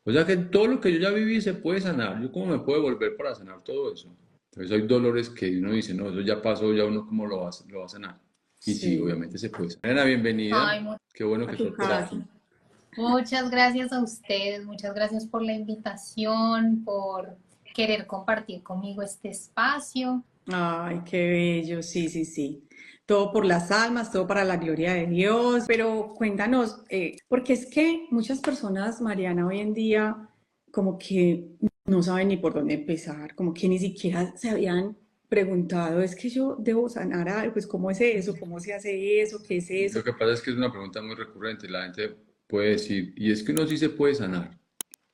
O sea que todo lo que yo ya viví se puede sanar. ¿Yo cómo me puedo volver para sanar todo eso? Entonces hay dolores que uno dice, no, eso ya pasó, ya uno cómo lo va a sanar. Y sí, Sí, obviamente se puede sanar. Ana, bienvenida. Ay, Qué bueno a que tu estás por casa. aquí. muchas gracias a ustedes, muchas gracias por la invitación, por querer compartir conmigo este espacio. Ay, qué bello, sí, sí, sí. Todo por las almas, todo para la gloria de Dios. Pero cuéntanos, porque es que muchas personas, Mariana, hoy en día como que no saben ni por dónde empezar, como que ni siquiera se habían preguntado, es que yo debo sanar algo, pues ¿cómo es eso? ¿Cómo se hace eso? ¿Qué es eso? Lo que pasa es que es una pregunta muy recurrente. La gente puede decir, y es que uno sí se puede sanar.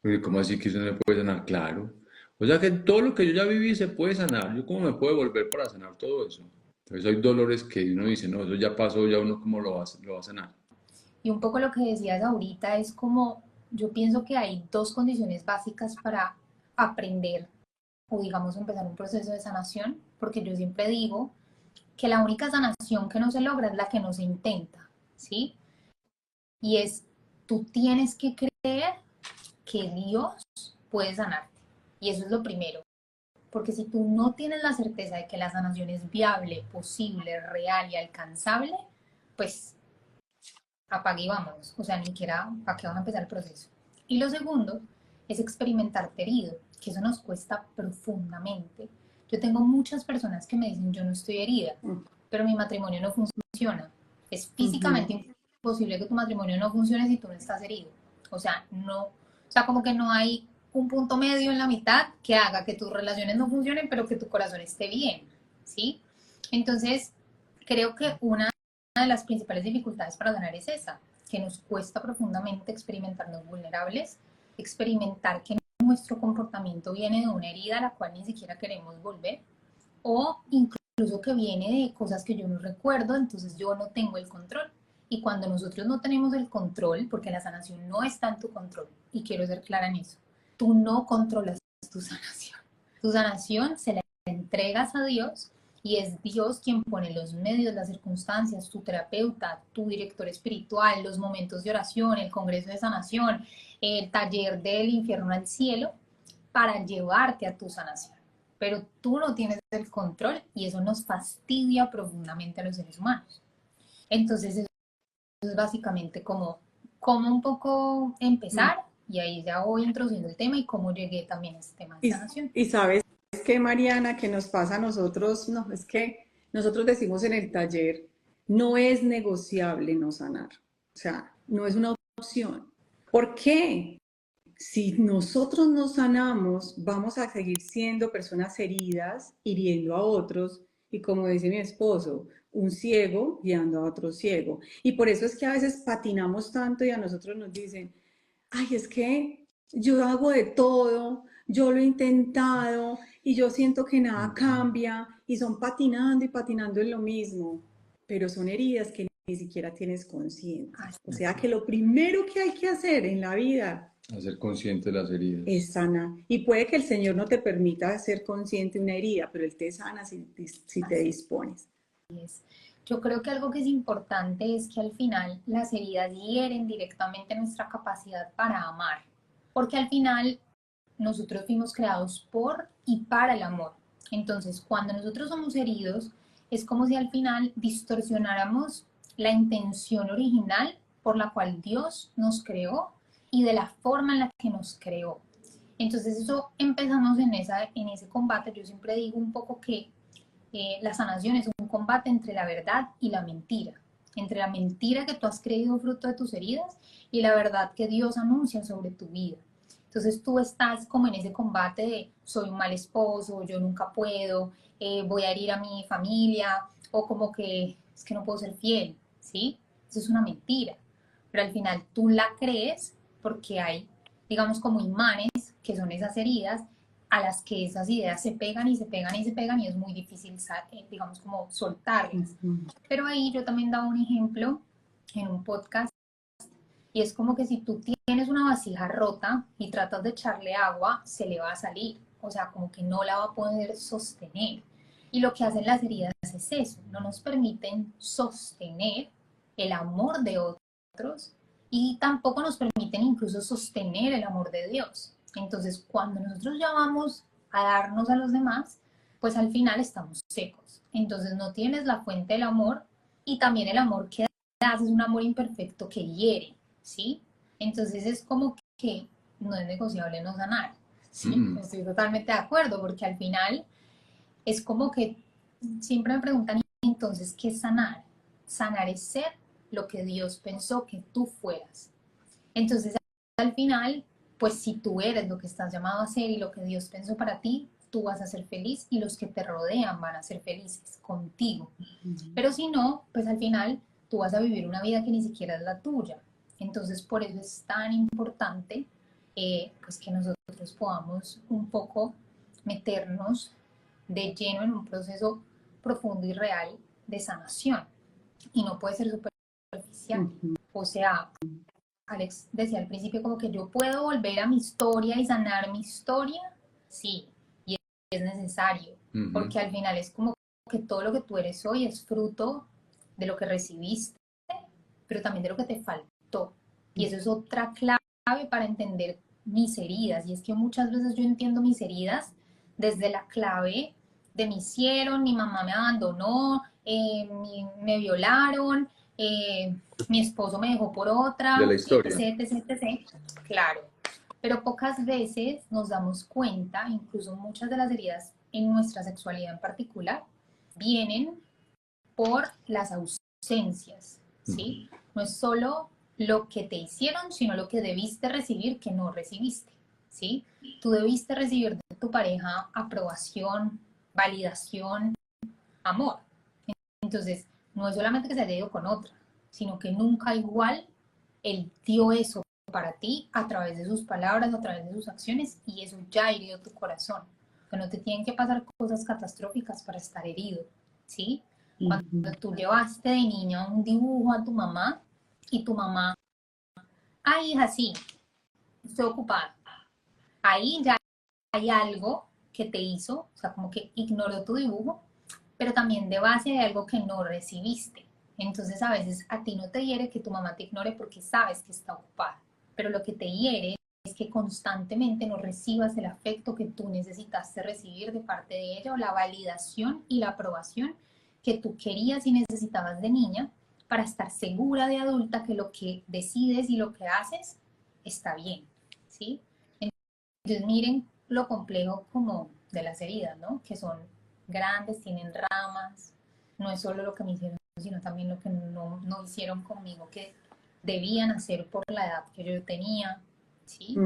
Oye, ¿cómo así que eso no se puede sanar? Claro. O sea que todo lo que yo ya viví se puede sanar. ¿Yo cómo me puedo volver para sanar todo eso? Entonces hay dolores que uno dice, no, eso ya pasó, ya uno cómo lo va a sanar. Y un poco lo que decías ahorita es como, yo pienso que hay dos condiciones básicas para aprender o digamos empezar un proceso de sanación, porque yo siempre digo que la única sanación que no se logra es la que no se intenta, ¿sí? Y es, tú tienes que creer que Dios puede sanarte. Y eso es lo primero. Porque si tú no tienes la certeza de que la sanación es viable, posible, real y alcanzable, pues apague y vámonos. O sea, ni siquiera para qué vas a empezar el proceso. Y lo segundo es experimentarte herido, que eso nos cuesta profundamente. Yo tengo muchas personas que me dicen, yo no estoy herida, pero mi matrimonio no funciona. Es Ujú. físicamente imposible que tu matrimonio no funcione si tú no estás herido. O sea, no, o sea, como que no hay un punto medio en la mitad que haga que tus relaciones no funcionen, pero que tu corazón esté bien, ¿sí? Entonces, creo que una de las principales dificultades para sanar es esa, que nos cuesta profundamente experimentarnos vulnerables, experimentar que nuestro comportamiento viene de una herida a la cual ni siquiera queremos volver, o incluso que viene de cosas que yo no recuerdo, entonces yo no tengo el control. Y cuando nosotros no tenemos el control, porque la sanación no está en tu control, y quiero ser clara en eso, tú no controlas tu sanación. Tu sanación se la entregas a Dios y es Dios quien pone los medios, las circunstancias, tu terapeuta, tu director espiritual, los momentos de oración, el congreso de sanación, el taller del infierno al cielo, para llevarte a tu sanación. Pero tú no tienes el control y eso nos fastidia profundamente a los seres humanos. Entonces eso es básicamente como un poco empezar y ahí ya voy introduciendo el tema y cómo llegué también a este tema de Y, sanación. y sabes que, Mariana, que nos pasa a nosotros, no, es que nosotros decimos en el taller, no es negociable no sanar, o sea, no es una opción. ¿Por qué? Si nosotros no sanamos, vamos a seguir siendo personas heridas, hiriendo a otros, y como dice mi esposo, un ciego guiando a otro ciego. Y por eso es que a veces patinamos tanto y a nosotros nos dicen, ay, es que yo hago de todo, yo lo he intentado y yo siento que nada cambia y son patinando y patinando en lo mismo, pero son heridas que ni siquiera tienes consciente. O sea que lo primero que hay que hacer en la vida Hacer consciente de las heridas. es sanar. Y puede que el Señor no te permita ser consciente de una herida, pero Él te sana si te Así dispones. es. Yo creo que algo que es importante es que al final las heridas hieren directamente nuestra capacidad para amar, porque al final nosotros fuimos creados por y para el amor. Entonces, cuando nosotros somos heridos, es como si al final distorsionáramos la intención original por la cual Dios nos creó y de la forma en la que nos creó. Entonces, eso empezamos en ese combate. Yo siempre digo un poco que la sanación es un combate entre la verdad y la mentira, entre la mentira que tú has creído fruto de tus heridas y la verdad que Dios anuncia sobre tu vida. Entonces tú estás como en ese combate de soy un mal esposo, yo nunca puedo, voy a herir a mi familia o como que es que no puedo ser fiel, ¿sí? Eso es una mentira, pero al final tú la crees porque hay, digamos, como imanes que son esas heridas a las que esas ideas se pegan y se pegan y se pegan y es muy difícil, digamos, como soltarlas. Ujú. Pero ahí yo también daba un ejemplo en un podcast y es como que si tú tienes una vasija rota y tratas de echarle agua, se le va a salir, o sea, como que no la va a poder sostener. Y lo que hacen las heridas es eso, no nos permiten sostener el amor de otros y tampoco nos permiten incluso sostener el amor de Dios. Entonces, cuando nosotros ya vamos a darnos a los demás, pues al final estamos secos. Entonces no tienes la fuente del amor, y también el amor que das es un amor imperfecto que hiere, ¿sí? Entonces es como que no es negociable no sanar, ¿sí? Estoy totalmente de acuerdo, porque al final es como que siempre me preguntan, entonces, ¿qué es sanar? Sanar es ser lo que Dios pensó que tú fueras. Entonces, al final, pues si tú eres lo que estás llamado a ser y lo que Dios pensó para ti, tú vas a ser feliz y los que te rodean van a ser felices contigo. Pero si no, pues al final tú vas a vivir una vida que ni siquiera es la tuya. Entonces, por eso es tan importante pues que nosotros podamos un poco meternos de lleno en un proceso profundo y real de sanación. Y no puede ser superficial. O sea, Alex decía al principio como que yo puedo volver a mi historia y sanar mi historia. Sí, y es necesario. Porque al final es como que todo lo que tú eres hoy es fruto de lo que recibiste, pero también de lo que te faltó. Y eso es otra clave para entender mis heridas. Y es que muchas veces yo entiendo mis heridas desde la clave de me hicieron, mi mamá me abandonó, me violaron, mi esposo me dejó por otra, de la historia. etc, etc, etc. Claro. Pero pocas veces nos damos cuenta, incluso muchas de las heridas en nuestra sexualidad en particular, vienen por las ausencias, ¿sí? No es solo lo que te hicieron, sino lo que debiste recibir que no recibiste, ¿sí? Tú debiste recibir de tu pareja aprobación, validación, amor. Entonces, no es solamente que se haya ido con otra, sino que nunca igual él dio eso para ti a través de sus palabras, a través de sus acciones, y eso ya hirió tu corazón. Que no te tienen que pasar cosas catastróficas para estar herido, ¿sí? Cuando tú llevaste de niña un dibujo a tu mamá y tu mamá, ay, hija, sí, estoy ocupada. Ahí ya hay algo que te hizo, o sea, como que ignoró tu dibujo, pero también de base hay algo que no recibiste. Entonces a veces a ti no te hiere que tu mamá te ignore porque sabes que está ocupada, pero lo que te hiere es que constantemente no recibas el afecto que tú necesitaste recibir de parte de ella, o la validación y la aprobación que tú querías y necesitabas de niña para estar segura de adulta que lo que decides y lo que haces está bien, ¿sí? Entonces miren lo complejo como de las heridas, ¿no? Que son grandes, tienen ramas, no es solo lo que me hicieron, sino también lo que no hicieron conmigo, que debían hacer por la edad que yo tenía, ¿sí?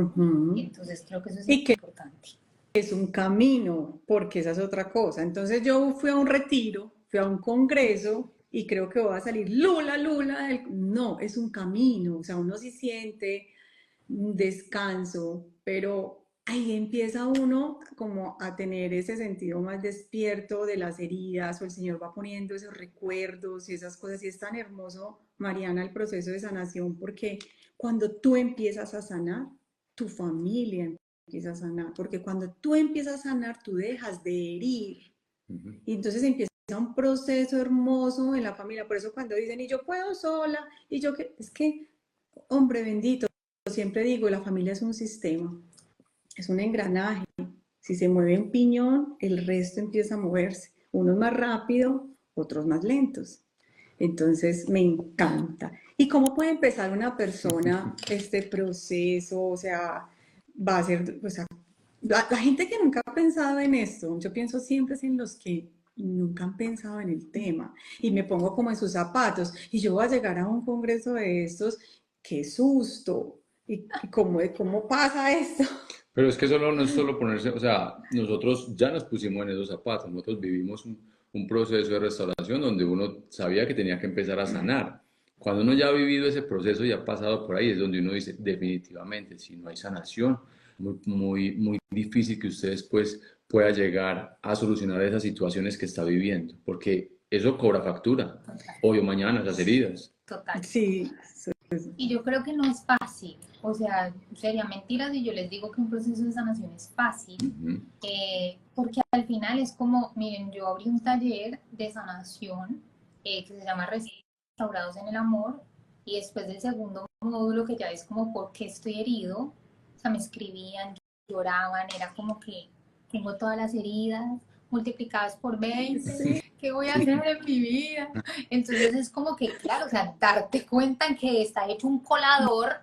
Entonces creo que eso es importante. Es un camino, porque esa es otra cosa. Entonces yo fui a un retiro, fui a un congreso y creo que voy a salir Lula, no, es un camino, o sea, uno sí siente un descanso, pero ahí empieza uno como a tener ese sentido más despierto de las heridas, o el Señor va poniendo esos recuerdos y esas cosas, y es tan hermoso, Mariana, el proceso de sanación, porque cuando tú empiezas a sanar, tu familia empieza a sanar, porque cuando tú empiezas a sanar, tú dejas de herir, y entonces empieza un proceso hermoso en la familia. Por eso cuando dicen, y yo puedo sola, y yo que, es que, hombre bendito, siempre digo, la familia es un sistema, es un engranaje. Si se mueve un piñón, el resto empieza a moverse. Unos más rápido, otros más lentos. Entonces, me encanta. ¿Y cómo puede empezar una persona este proceso? O sea, va a ser, o sea, la gente que nunca ha pensado en esto, yo pienso siempre en los que nunca han pensado en el tema y me pongo como en sus zapatos y yo voy a llegar a un congreso de estos, qué susto, y cómo pasa esto. Pero es que solo no es solo ponerse, o sea, nosotros ya nos pusimos en esos zapatos, nosotros vivimos un proceso de restauración donde uno sabía que tenía que empezar a sanar. Cuando uno ya ha vivido ese proceso y ha pasado por ahí, es donde uno dice, definitivamente, si no hay sanación, muy difícil que usted después pueda llegar a solucionar esas situaciones que está viviendo, porque eso cobra factura, hoy o mañana, esas heridas. Total. Sí. Y yo creo que no es fácil, o sea, sería mentira si yo les digo que un proceso de sanación es fácil, porque al final es como, miren, yo abrí un taller de sanación que se llama Restaurados en el Amor, Y después del segundo módulo, que ya es como por qué estoy herido, o sea, me escribían, lloraban, era como que tengo todas las heridas multiplicadas por 20, Sí, ¿qué voy a hacer en mi vida? Entonces es como que, claro, o sea, darte cuenta que está hecho un colador,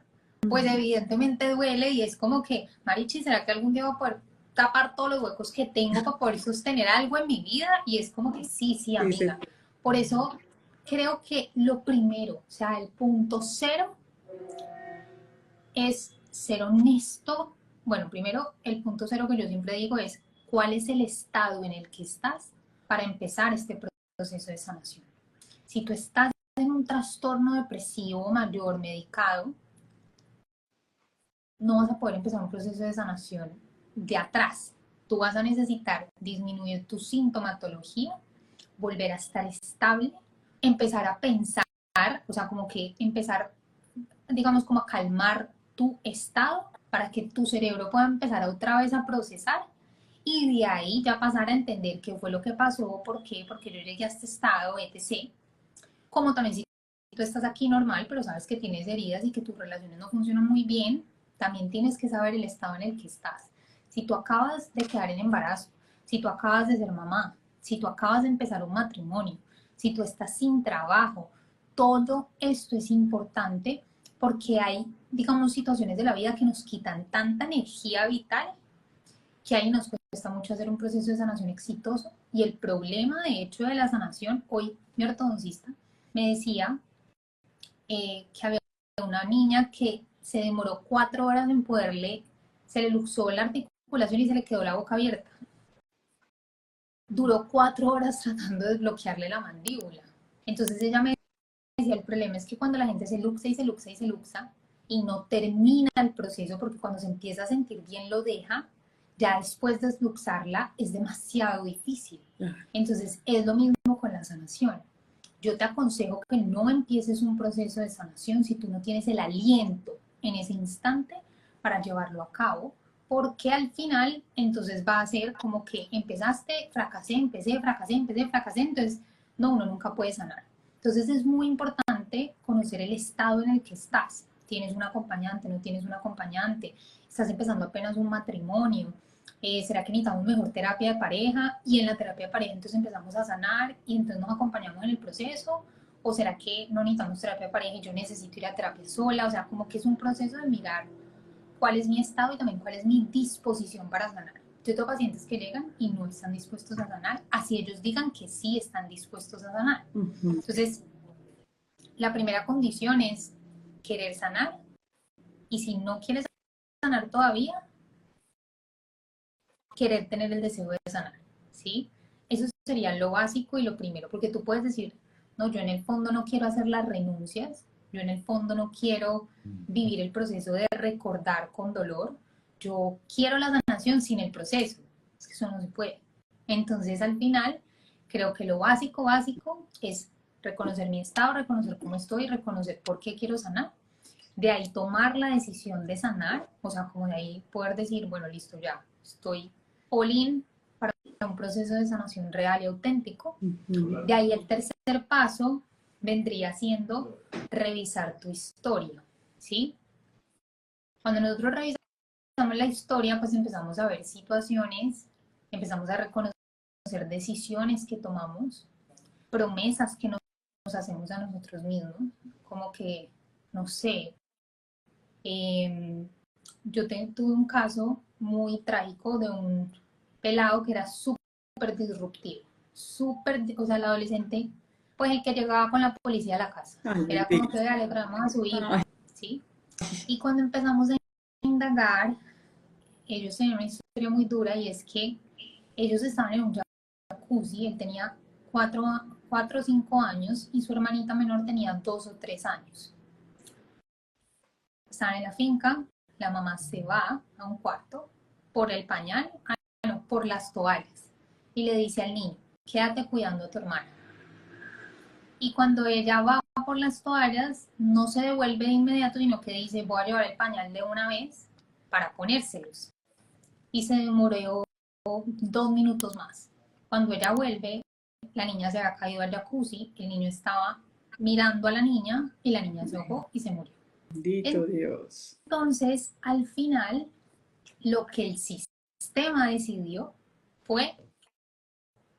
pues evidentemente duele y es como que, Marichi, ¿será que algún día voy a poder tapar todos los huecos que tengo para poder sostener algo en mi vida? Y es como que sí, sí, amiga. Por eso creo que lo primero, o sea, el punto cero es ser honesto. Bueno, primero, el punto cero que yo siempre digo es cuál es el estado en el que estás para empezar este proceso de sanación. Si tú estás en un trastorno depresivo mayor medicado, no vas a poder empezar un proceso de sanación de atrás. Tú vas a necesitar disminuir tu sintomatología, volver a estar estable, empezar a pensar, o sea, como que empezar, digamos, como a calmar tu estado para que tu cerebro pueda empezar otra vez a procesar y de ahí ya pasar a entender qué fue lo que pasó, porque yo llegué a este estado, etc. Como también si tú estás aquí normal, pero sabes que tienes heridas y que tus relaciones no funcionan muy bien, también tienes que saber el estado en el que estás. Si tú acabas de quedar en embarazo, si tú acabas de ser mamá, si tú acabas de empezar un matrimonio, si tú estás sin trabajo, todo esto es importante porque hay, digamos, situaciones de la vida que nos quitan tanta energía vital que ahí nos cuesta mucho hacer un proceso de sanación exitoso. Y el problema, de hecho, de la sanación, hoy mi ortodoncista me decía que había una niña que se demoró 4 horas en poderle, se le luxó la articulación y se le quedó la boca abierta. Duró 4 horas tratando de desbloquearle la mandíbula. Entonces ella me decía, el problema es que cuando la gente se luxa y se luxa y se luxa y no termina el proceso, porque cuando se empieza a sentir bien lo deja, ya después de desluxarla es demasiado difícil. Entonces es lo mismo con la sanación. Yo te aconsejo que no empieces un proceso de sanación si tú no tienes el aliento en ese instante para llevarlo a cabo, porque al final entonces va a ser como que empezaste, fracasé, empecé, fracasé, empecé, fracasé, entonces no, uno nunca puede sanar. Entonces es muy importante conocer el estado en el que estás. ¿Tienes un acompañante? ¿No tienes un acompañante? ¿Estás empezando apenas un matrimonio? ¿Será que necesitamos mejor terapia de pareja? Y en la terapia de pareja entonces empezamos a sanar y entonces nos acompañamos en el proceso. ¿O será que no necesitamos terapia de pareja y yo necesito ir a terapia sola? O sea, como que es un proceso de mirar cuál es mi estado y también cuál es mi disposición para sanar. Yo tengo pacientes que llegan y no están dispuestos a sanar, así ellos digan que sí están dispuestos a sanar. Entonces, la primera condición es querer sanar y si no quieres sanar todavía, querer tener el deseo de sanar, ¿sí? Eso sería lo básico y lo primero, porque tú puedes decir, no, yo en el fondo no quiero hacer las renuncias, yo en el fondo no quiero vivir el proceso de recordar con dolor, yo quiero la sanación sin el proceso, es que eso no se puede. Entonces, al final, creo que lo básico, básico es reconocer mi estado, reconocer cómo estoy, reconocer por qué quiero sanar, de ahí tomar la decisión de sanar, o sea, como de ahí poder decir, bueno, listo, ya estoy all in para un proceso de sanación real y auténtico. De ahí el tercer paso vendría siendo revisar tu historia, ¿sí? Cuando nosotros revisamos la historia, pues empezamos a ver situaciones, empezamos a reconocer decisiones que tomamos, promesas que nos hacemos a nosotros mismos, como que, no sé, tuve un caso muy trágico de un pelado que era súper disruptivo, súper, o sea, el adolescente, pues el que llegaba con la policía a la casa, era como que le traemos a su hijo, ¿sí? Y cuando empezamos a indagar, ellos tenían una historia muy dura y es que ellos estaban en un jacuzzi, él tenía 4 o 5 años y su hermanita menor tenía 2 o 3 años. Estaban en la finca, la mamá se va a un cuarto por el pañal, no, por las toallas, y le dice al niño, quédate cuidando a tu hermana. Y cuando ella va por las toallas, no se devuelve de inmediato, sino que dice, voy a llevar el pañal de una vez para ponérselos. Y se demoró 2 minutos más. Cuando ella vuelve, la niña se había caído al jacuzzi, el niño estaba mirando a la niña y la niña se ahogó y se murió. Bendito Dios. Entonces, al final, lo que el sistema decidió fue,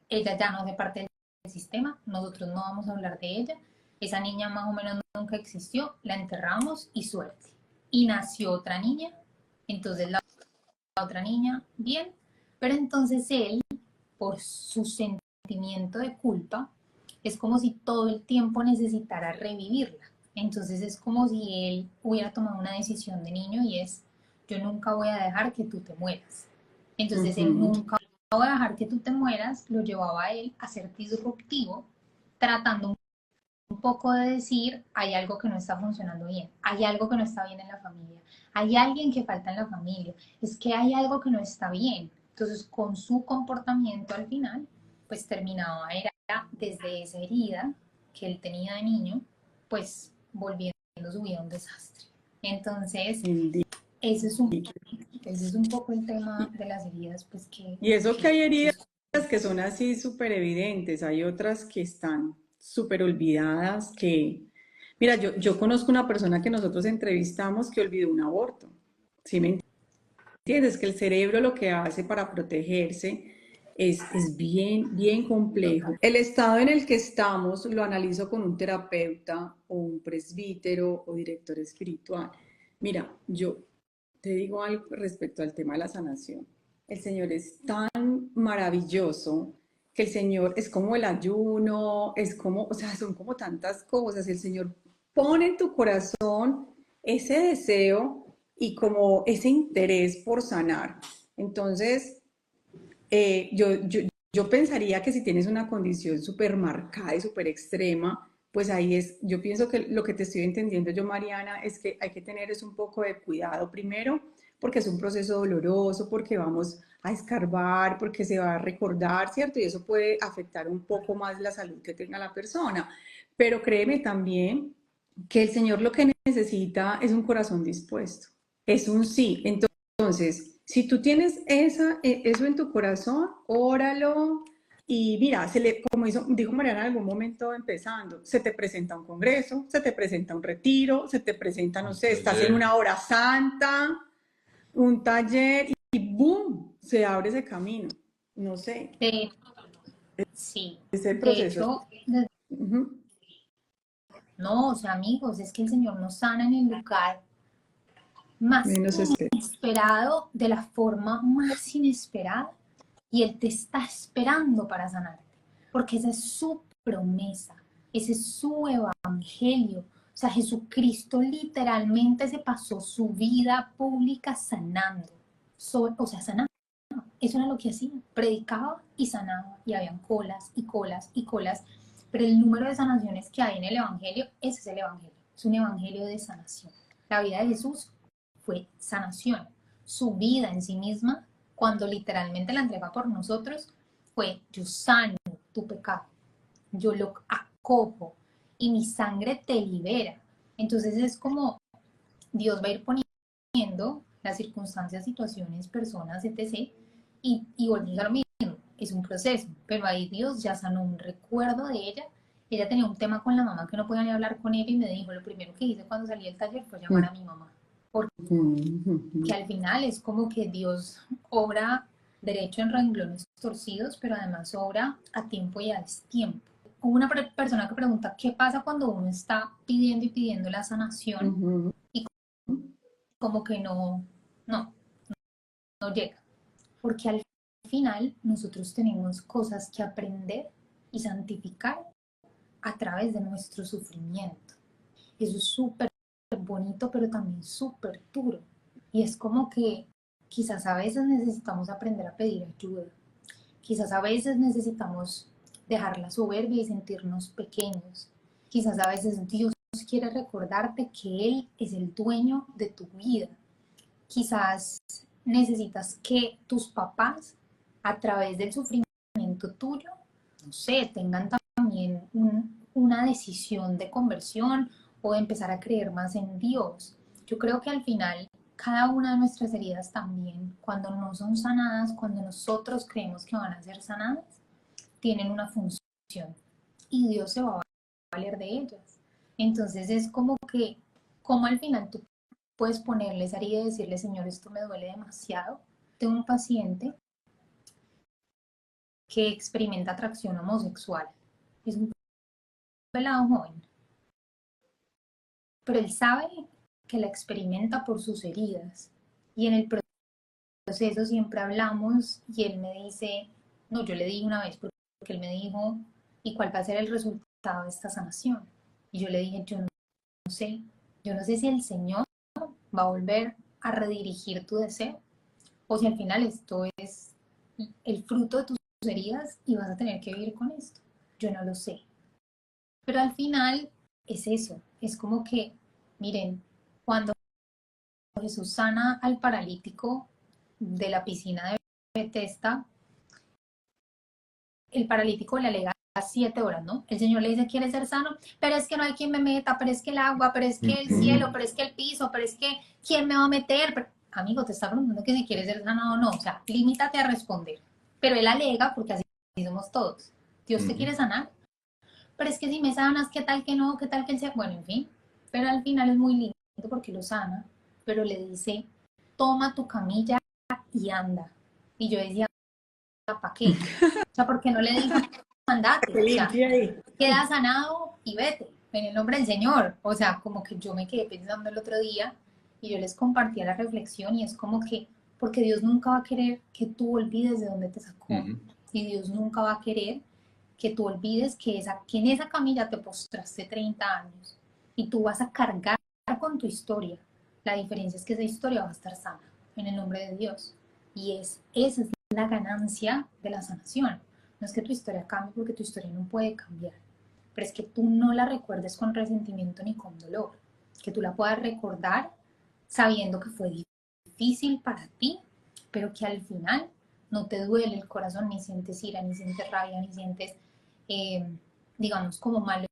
ella ya no hace parte del sistema, nosotros no vamos a hablar de ella, esa niña más o menos nunca existió, la enterramos y suerte. Y nació otra niña, entonces la otra niña, bien, pero entonces él, por su sentimiento de culpa, es como si todo el tiempo necesitara revivirla. Entonces es como si él hubiera tomado una decisión de niño y es, yo nunca voy a dejar que tú te mueras. Entonces él nunca voy a dejar que tú te mueras, lo llevaba a él a ser disruptivo, tratando un poco de decir, hay algo que no está funcionando bien, hay algo que no está bien en la familia, hay alguien que falta en la familia, es que hay algo que no está bien. Entonces, con su comportamiento al final, pues terminaba, era desde esa herida que él tenía de niño, pues volviendo su vida un desastre. Entonces, ese es un poco el tema de las heridas, pues que... Y eso que hay heridas que son así súper evidentes, hay otras que están súper olvidadas, que... Mira, yo conozco una persona que nosotros entrevistamos que olvidó un aborto, ¿sí me entiendes? Que el cerebro lo que hace para protegerse es bien, bien complejo. El estado en el que estamos lo analizo con un terapeuta o un presbítero o director espiritual. Mira, yo te digo algo respecto al tema de la sanación. El Señor es tan maravilloso que el Señor es como el ayuno, es como, o sea, son como tantas cosas. El Señor pone en tu corazón ese deseo y como ese interés por sanar. Entonces, yo pensaría que si tienes una condición súper marcada y súper extrema, pues ahí es, yo pienso que lo que te estoy entendiendo yo, Mariana, es que hay que tener es un poco de cuidado primero, porque es un proceso doloroso, porque vamos a escarbar, porque se va a recordar, ¿cierto? Y eso puede afectar un poco más la salud que tenga la persona. Pero créeme también que el Señor lo que necesita es un corazón dispuesto, es un sí. Entonces, si tú tienes eso en tu corazón, óralo. Y mira, como dijo Mariana en algún momento empezando, se te presenta un congreso, se te presenta un retiro, se te presenta, no sé, estás en una hora santa, un taller y ¡boom! Se abre ese camino. No sé, Sí, ese de proceso. hecho, Uh-huh. no, o sea, amigos, es que el Señor nos sana en el lugar más Menos espera. inesperado, de la forma más inesperada, y Él te está esperando para sanarte, porque esa es su promesa, ese es su evangelio. O sea, Jesucristo literalmente se pasó su vida pública sanando, o sea, sanando. Eso era lo que hacía, predicaba y sanaba, y habían colas y colas y colas, pero el número de sanaciones que hay en el Evangelio, ese es el Evangelio, es un Evangelio de sanación. La vida de Jesús fue sanación, su vida en sí misma, cuando literalmente la entrega por nosotros, fue yo sano tu pecado, yo lo acojo y mi sangre te libera. Entonces es como Dios va a ir poniendo las circunstancias, situaciones, personas, etc. Y volvemos a lo mismo, es un proceso, pero ahí Dios ya sanó un recuerdo de ella. Ella tenía un tema con la mamá que no podía ni hablar con ella y me dijo, lo primero que hice cuando salí del taller fue llamar a mi mamá, porque al final es como que Dios obra derecho en renglones torcidos, pero además obra a tiempo y a destiempo. Hubo una persona que pregunta, ¿qué pasa cuando uno está pidiendo y pidiendo la sanación y como que no, no llega? Porque al final nosotros tenemos cosas que aprender y santificar a través de nuestro sufrimiento. Eso es súper bonito, pero también súper duro. Y es como que quizás a veces necesitamos aprender a pedir ayuda. Quizás a veces necesitamos dejar la soberbia y sentirnos pequeños. Quizás a veces Dios quiere recordarte que Él es el dueño de tu vida. Quizás necesitas que tus papás, a través del sufrimiento tuyo, no sé, tengan también una decisión de conversión o de empezar a creer más en Dios. Yo creo que al final, cada una de nuestras heridas también, cuando no son sanadas, cuando nosotros creemos que van a ser sanadas, tienen una función y Dios se va a valer de ellas. Entonces es como que, como al final tú puedes ponerle esa herida y decirle, Señor, esto me duele demasiado. Tengo un paciente que experimenta atracción homosexual. Es un pelado joven, pero él sabe que la experimenta por sus heridas. Y en el proceso siempre hablamos y él me dice, no, yo le dije una vez, porque él me dijo, ¿y cuál va a ser el resultado de esta sanación? Y yo le dije, sé, yo no sé si el Señor va a volver a redirigir tu deseo o si al final esto es el fruto de tus heridas y vas a tener que vivir con esto. Yo no lo sé. Pero al final es eso, es como que, miren, cuando Jesús sana al paralítico de la piscina de Bethesda, el paralítico le alega 7 horas, ¿no? El Señor le dice, ¿quieres ser sano? Pero es que no hay quien me meta, pero es que el agua, pero es que el cielo, pero es que el piso, pero es que ¿quién me va a meter? Pero, amigo, te está preguntando que si quieres ser sano o no, o sea, limítate a responder. Pero él alega, porque así somos todos, Dios te quiere sanar, pero es que si me sanas, ¿qué tal que no? ¿Qué tal que él sea? Bueno, en fin, pero al final es muy lindo porque lo sana, pero le dice, toma tu camilla y anda. Y yo decía, ¿para qué? O sea, ¿por qué no le dijo, andate? O sea, queda sanado y vete, en el nombre del Señor. O sea, como que yo me quedé pensando el otro día y yo les compartía la reflexión y es como que, porque Dios nunca va a querer que tú olvides de dónde te sacó. Y Dios nunca va a querer que tú olvides que en esa camilla te postraste 30 años y tú vas a cargar con tu historia. La diferencia es que esa historia va a estar sana en el nombre de Dios. Y esa es la ganancia de la sanación. No es que tu historia cambie porque tu historia no puede cambiar, pero es que tú no la recuerdes con resentimiento ni con dolor, que tú la puedas recordar sabiendo que fue difícil para ti, pero que al final no te duele el corazón, ni sientes ira, ni sientes rabia, ni sientes, eh, digamos, como malos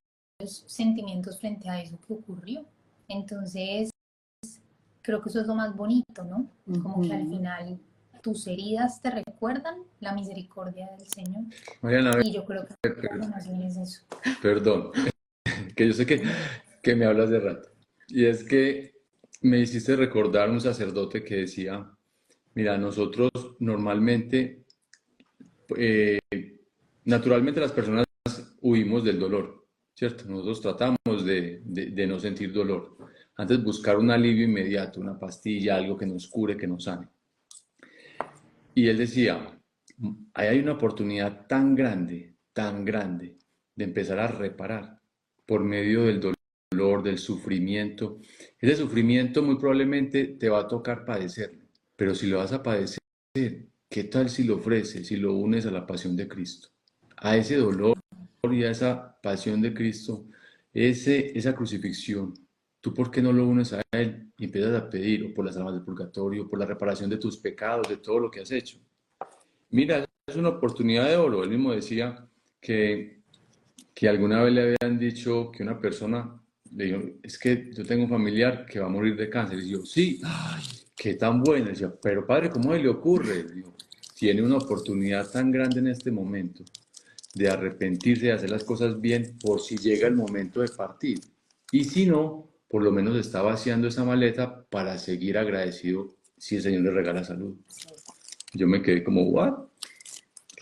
sentimientos frente a eso que ocurrió. Entonces, creo que eso es lo más bonito, ¿no? Como que al final tus heridas te recuerdan la misericordia del Señor. Mariana, Y yo creo que la sanación es eso. perdón, que yo sé que me hablas de rato. Y es que me hiciste recordar un sacerdote que decía, mira, nosotros normalmente, eh, naturalmente las personas huimos del dolor, ¿cierto? Nosotros tratamos de no sentir dolor. Antes buscar un alivio inmediato, una pastilla, algo que nos cure, que nos sane. Y él decía, ahí hay una oportunidad tan grande, de empezar a reparar por medio del dolor, del sufrimiento. Ese sufrimiento muy probablemente te va a tocar padecerlo, pero si lo vas a padecer, ¿qué tal si lo ofreces, si lo unes a la pasión de Cristo? A ese dolor y a esa pasión de Cristo, esa crucifixión, ¿tú por qué no lo unes a Él y empiezas a pedir o por las almas del purgatorio, por la reparación de tus pecados, de todo lo que has hecho? Mira, es una oportunidad de oro. Él mismo decía que alguna vez le habían dicho que una persona le dijo, es que yo tengo un familiar que va a morir de cáncer. Y yo, sí, ay, qué tan bueno. Y decía, pero padre, ¿cómo se le ocurre? Digo, tiene una oportunidad tan grande en este momento de arrepentirse, de hacer las cosas bien por si llega el momento de partir. Y si no, por lo menos está vaciando esa maleta para seguir agradecido si el Señor le regala salud. Yo me quedé como, ¿what?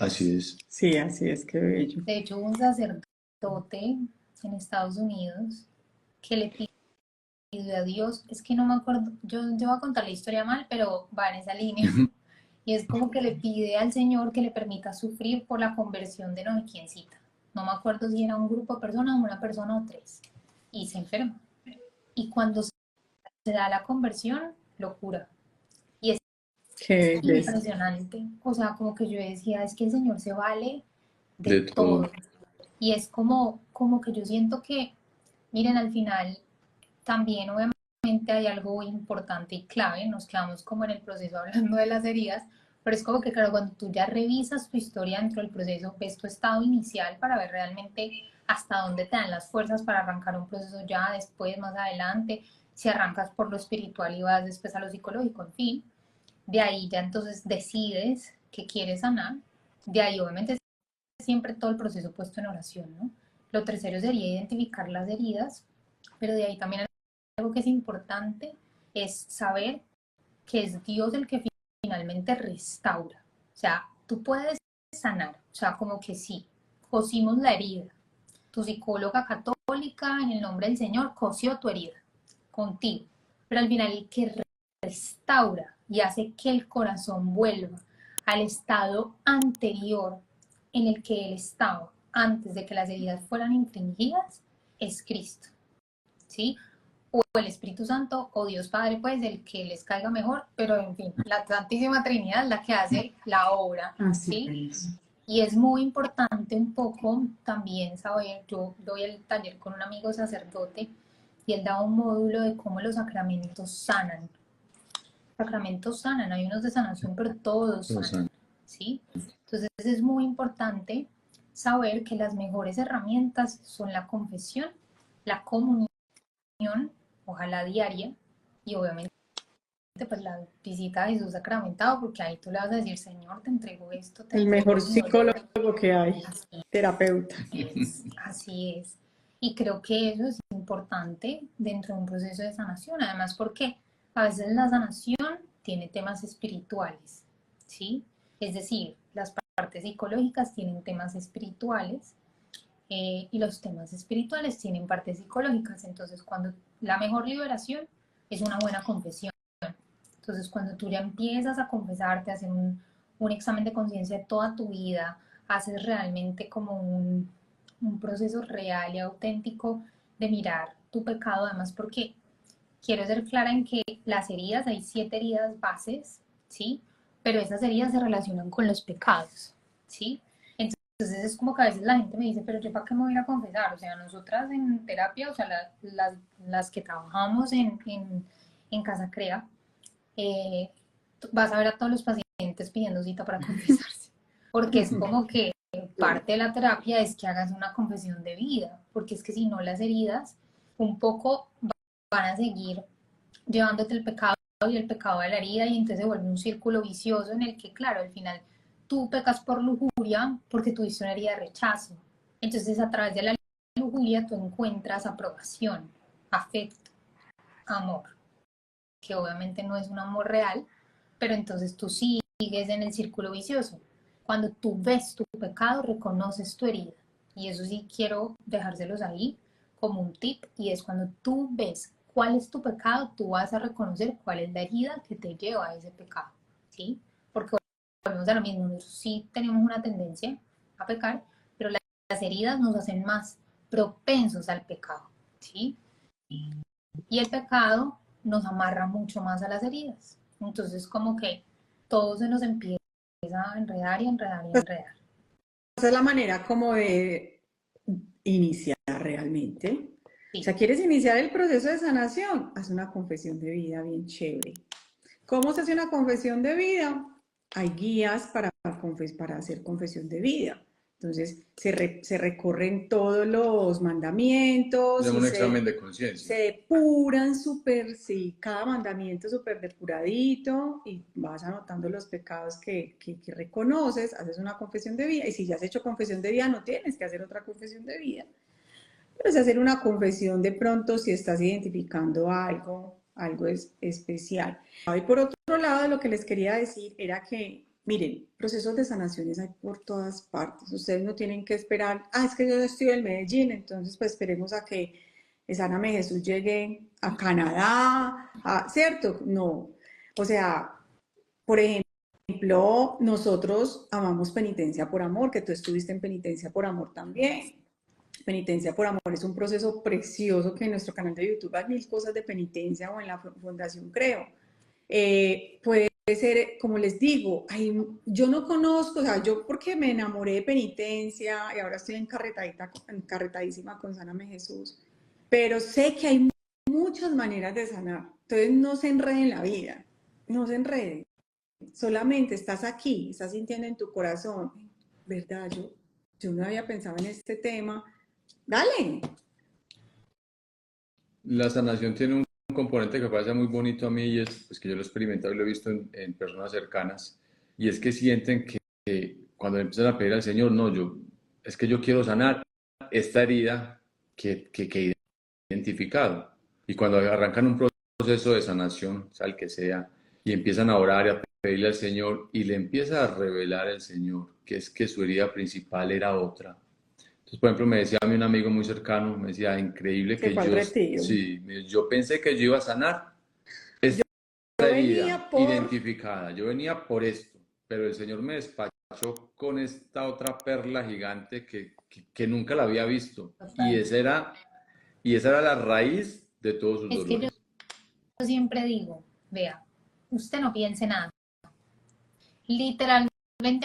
Así es. Sí, así es, qué bello. De hecho, hubo un sacerdote en Estados Unidos que le pidió a Dios, es que no me acuerdo, yo voy a contar la historia mal, pero va en esa línea. Y es como que le pide al Señor que le permita sufrir por la conversión de no sé quién cita. No me acuerdo si era un grupo de personas, una persona o tres. Y se enferma. Y cuando se da la conversión, lo cura. Y es Qué belleza. impresionante. O sea, como que yo decía, es que el Señor se vale de De todo. todo. Y es como que yo siento que, miren, al final también obviamente hay algo importante y clave, nos quedamos como en el proceso hablando de las heridas, pero es como que claro, cuando tú ya revisas tu historia dentro del proceso, ves tu estado inicial para ver realmente hasta dónde te dan las fuerzas para arrancar un proceso ya después, más adelante, si arrancas por lo espiritual y vas después a lo psicológico, en fin, de ahí ya entonces decides que quieres sanar, de ahí obviamente siempre todo el proceso puesto en oración, ¿no? Lo tercero sería identificar las heridas Pero de ahí también algo que es importante es saber que es Dios el que finalmente restaura. O sea, tú puedes sanar, o sea, como que sí, cosimos la herida. Tu psicóloga católica, en el nombre del Señor, cosió tu herida contigo. Pero al final el que restaura y hace que el corazón vuelva al estado anterior en el que él estaba antes de que las heridas fueran infringidas es Cristo, ¿sí? O el Espíritu Santo o Dios Padre, pues el que les caiga mejor, pero en fin, la Santísima Trinidad es la que hace la obra, ¿sí? Y es muy importante un poco también saber, yo doy el taller con un amigo sacerdote y él da un módulo de cómo los sacramentos sanan. Sacramentos sanan, hay unos de sanación, pero todos sanan, ¿sí? Entonces es muy importante saber que las mejores herramientas son la confesión, la comunión, ojalá diaria, y obviamente pues la visita a Jesús sacramentado, porque ahí tú le vas a decir, Señor, te entrego esto, te El entrego mejor mi dolor. psicólogo que hay, terapeuta. Así es. Y creo que eso es importante dentro de un proceso de sanación, además porque a veces la sanación tiene temas espirituales, ¿sí? Es decir, las partes psicológicas tienen temas espirituales y los temas espirituales tienen partes psicológicas. Entonces, cuando la mejor liberación es una buena confesión. Entonces, cuando tú ya empiezas a confesarte, a hacer un examen de conciencia de toda tu vida, haces realmente como un proceso real y auténtico de mirar tu pecado, además porque quiero ser clara en que las heridas, hay 7 heridas bases, ¿sí? Pero esas heridas se relacionan con los pecados, ¿sí? Entonces es como que a veces la gente me dice, pero yo para qué me voy a ir a confesar, o sea, nosotras en terapia, o sea, las que trabajamos en Casa Crea, vas a ver a todos los pacientes pidiendo cita para confesarse, porque es como que parte de la terapia es que hagas una confesión de vida, porque es que si no las heridas un poco van a seguir llevándote el pecado y el pecado de la herida y entonces se vuelve un círculo vicioso en el que, claro, al final tú pecas por lujuria porque tuviste una herida de rechazo. Entonces a través de la lujuria tú encuentras aprobación, afecto, amor, que obviamente no es un amor real, pero entonces tú sigues en el círculo vicioso. Cuando tú ves tu pecado, reconoces tu herida. Y eso sí quiero dejárselos ahí como un tip, y es cuando tú ves cuál es tu pecado, tú vas a reconocer cuál es la herida que te lleva a ese pecado, ¿sí? Porque volvemos a lo mismo, nosotros sí tenemos una tendencia a pecar, pero las heridas nos hacen más propensos al pecado, ¿sí? Y el pecado nos amarra mucho más a las heridas. Entonces, como que todo se nos empieza a enredar y enredar y enredar. Esa es la manera como de iniciar realmente. Sí. O sea, ¿quieres iniciar el proceso de sanación? Haz una confesión de vida bien chévere. ¿Cómo se hace una confesión de vida? Hay guías para hacer confesión de vida. Entonces, se recorren todos los mandamientos Hacemos y un examen de conciencia. se depuran súper, sí, cada mandamiento súper depuradito y vas anotando los pecados que reconoces, haces una confesión de vida y si ya has hecho confesión de vida no tienes que hacer otra confesión de vida. Pero es hacer una confesión de pronto si estás identificando algo es especial. Y por otro lado, lo que les quería decir era que, miren, procesos de sanaciones hay por todas partes. Ustedes no tienen que esperar, es que yo estoy en Medellín, entonces pues esperemos a que Sáname Jesús llegue a Canadá, ¿cierto? No. O sea, por ejemplo, nosotros amamos penitencia por amor, que tú estuviste en penitencia por amor también. Penitencia por amor es un proceso precioso que en nuestro canal de YouTube hay 1000 cosas de penitencia o en la Fundación Creo. Puede ser, como les digo, yo no conozco, o sea, yo porque me enamoré de penitencia y ahora estoy encarretadísima con Sáname Jesús, pero sé que hay muchas maneras de sanar. Entonces no se enreden en la vida, no se enreden. Solamente estás aquí, estás sintiendo en tu corazón, ¿verdad? Yo no había pensado en este tema. Dale. La sanación tiene un componente que parece muy bonito a mí y es pues, que yo lo he experimentado y lo he visto en personas cercanas y es que sienten que cuando empiezan a pedir al Señor, no, es que yo quiero sanar esta herida que identificado. Y cuando arrancan un proceso de sanación, sea el que sea, y empiezan a orar y a pedirle al Señor, y le empieza a revelar el Señor que es que su herida principal era otra. Entonces, por ejemplo, me decía a mí un amigo muy cercano, me decía, increíble Se que fue al yo, retiro. sí, yo pensé que yo iba a sanar esta Yo herida venía por... identificada, yo venía por esto, pero el Señor me despachó con esta otra perla gigante que nunca la había visto, Total. y esa era la raíz de todos sus Es que yo dolores. siempre digo, vea, usted no piense nada. Literalmente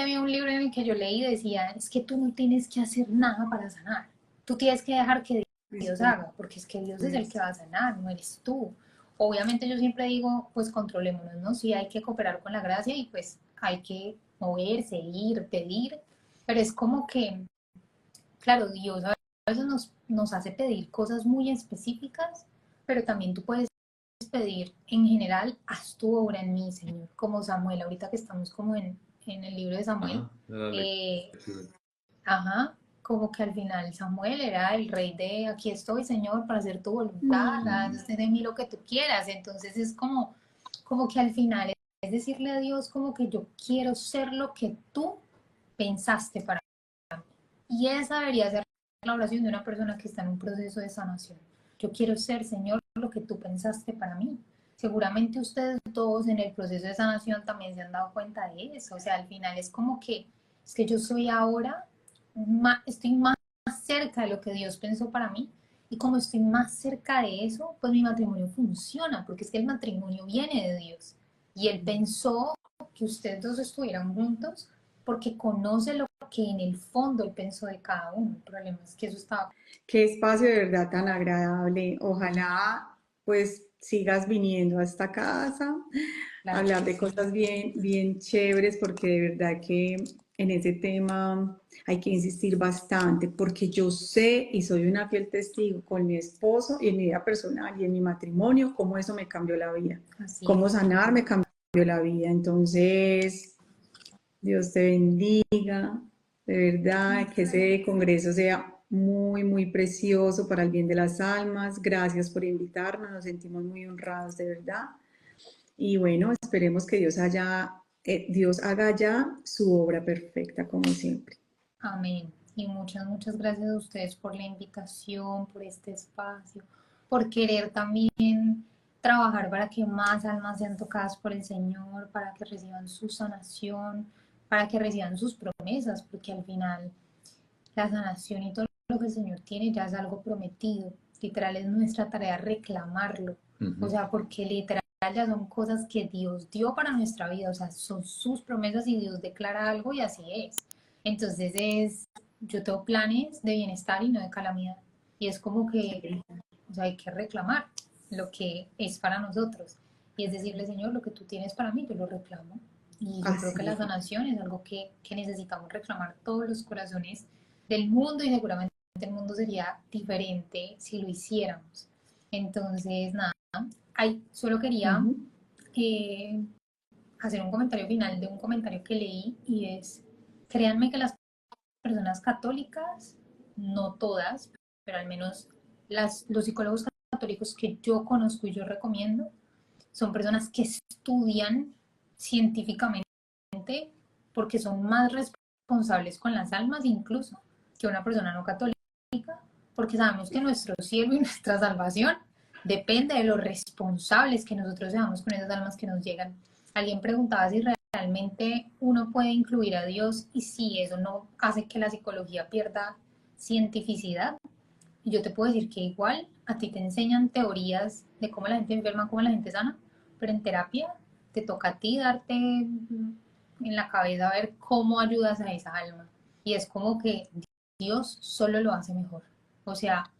había un libro en el que yo leí y decía, es que tú no tienes que hacer nada para sanar. Tú tienes que dejar que Dios haga, porque es que Dios es el que va a sanar, no eres tú. Obviamente yo siempre digo, pues controlémonos, ¿no? Sí hay que cooperar con la gracia y pues hay que moverse, ir, pedir, pero es como que, claro, Dios a veces nos hace pedir cosas muy específicas, pero también tú puedes pedir en general, haz tu obra en mí, Señor, como Samuel, ahorita que estamos como en el libro de Samuel, Ajá, la eh, lectura. ajá, como que al final Samuel era el rey de aquí estoy, Señor, para hacer tu voluntad, Mm, haz de mí lo que tú quieras, entonces es como que al final es decirle a Dios como que yo quiero ser lo que tú pensaste para mí. Y esa debería ser la oración de una persona que está en un proceso de sanación. Yo quiero ser, Señor, lo que tú pensaste para mí. Seguramente ustedes todos en el proceso de sanación también se han dado cuenta de eso. O sea, al final es que yo soy ahora, estoy más cerca de lo que Dios pensó para mí. Y como estoy más cerca de eso, pues mi matrimonio funciona, porque es que el matrimonio viene de Dios. Y Él pensó que ustedes dos estuvieran juntos porque conoce lo que en el fondo Él pensó de cada uno. El problema es que eso estaba... qué espacio de verdad tan agradable. Ojalá pues sigas viniendo a esta casa a Claro hablar que de sí. cosas bien, bien chéveres, porque de verdad que en ese tema hay que insistir bastante, porque yo sé y soy una fiel testigo con mi esposo y en mi vida personal y en mi matrimonio, cómo eso me cambió la vida, Así cómo es. sanar me cambió la vida. Entonces, Dios te bendiga, de verdad, que ese congreso sea muy, muy precioso para el bien de las almas. Gracias por invitarnos, nos sentimos muy honrados, de verdad. Y bueno, esperemos que Dios haga ya su obra perfecta, como siempre. Amén. Y muchas, muchas gracias a ustedes por la invitación, por este espacio, por querer también trabajar para que más almas sean tocadas por el Señor, para que reciban su sanación, para que reciban sus promesas, porque al final la sanación y todo lo que el Señor tiene ya es algo prometido. Literal es nuestra tarea reclamarlo. O Ujú. sea, porque literal ya son cosas que Dios dio para nuestra vida. O sea, son sus promesas y Dios declara algo y así es. Entonces yo tengo planes de bienestar y no de calamidad. Y es como que, o sea, hay que reclamar lo que es para nosotros. Y es decirle, Señor, lo que tú tienes para mí, yo lo reclamo. Y yo creo que Así la es. sanación es algo que necesitamos reclamar todos los corazones del mundo y seguramente el mundo sería diferente si lo hiciéramos. Entonces, nada, solo quería Ujú. eh, hacer un comentario final de un comentario que leí y es, créanme que las personas católicas, no todas, pero al menos los psicólogos católicos que yo conozco y yo recomiendo, son personas que estudian científicamente porque son más responsables con las almas incluso que una persona no católica, porque sabemos que nuestro cielo y nuestra salvación depende de lo responsables que nosotros seamos con esas almas que nos llegan. Alguien preguntaba si realmente uno puede incluir a Dios y si eso no hace que la psicología pierda cientificidad. Y yo te puedo decir que igual a ti te enseñan teorías de cómo la gente enferma, cómo la gente sana, pero en terapia te toca a ti darte en la cabeza ver cómo ayudas a esa alma. Y es como que Dios solo lo hace mejor. O sea,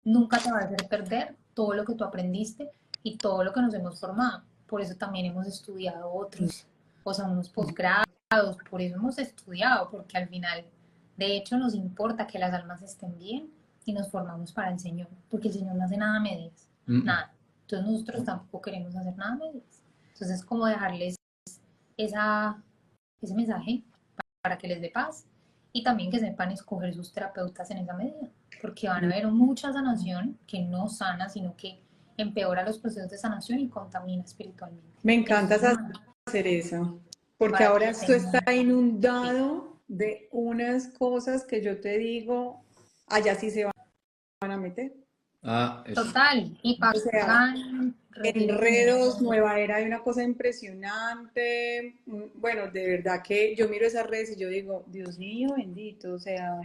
nunca te va a hacer perder todo lo que tú aprendiste y todo lo que nos hemos formado. Por eso también hemos estudiado otros, o sea, unos posgrados, por eso hemos estudiado, porque al final, de hecho, nos importa que las almas estén bien y nos formamos para el Señor, porque el Señor no hace nada a medias, Mm. nada. Entonces nosotros tampoco queremos hacer nada a medias. Entonces, como dejarles esa, ese mensaje para que les dé paz y también que sepan escoger sus terapeutas en esa medida, porque van a haber mucha sanación que no sana, sino que empeora los procesos de sanación y contamina espiritualmente. Me encanta Eso es hacer eso, porque para que ahora lo esto está tengan. inundado de unas cosas que yo te digo, allá sí se van a meter. Ah, eso. Total, y O sea, pagan retiros de enredos, niños. Nueva Era, hay una cosa impresionante. Bueno, de verdad que yo miro esas redes y yo digo, Dios mío, bendito, o sea,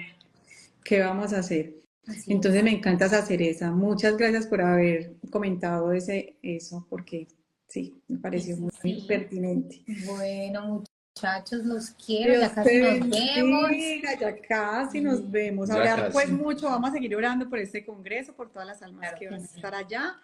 ¿qué vamos a hacer? Así Entonces es. me encanta hacer esa. Muchas gracias por haber comentado eso, porque sí, me pareció muy Sí. pertinente. Bueno, muchachos, los quiero, ya Dios casi te nos vemos. bendiga, ya casi nos vemos. Ya Ahora pues casi. mucho, vamos a seguir orando por este congreso, por todas las almas Claro que que van a sí. estar allá.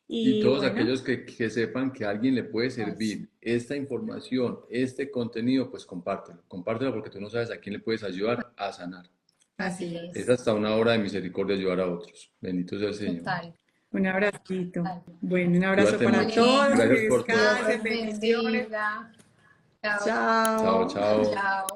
Y Y todos bueno, aquellos que sepan que a alguien le puede servir esta información, este contenido, pues compártelo. Compártelo porque tú no sabes a quién le puedes ayudar a sanar. así Así es. Es hasta una obra de misericordia ayudar a otros. Bendito sea el Señor. Total. Un abracito. Total. Bueno, un abrazo Cuídate para mucho. todos, Bueno, que Gracias por todo. Dios descansen, los bendiciones. bendiga. Chao. Chao, Chao. chao. Chao.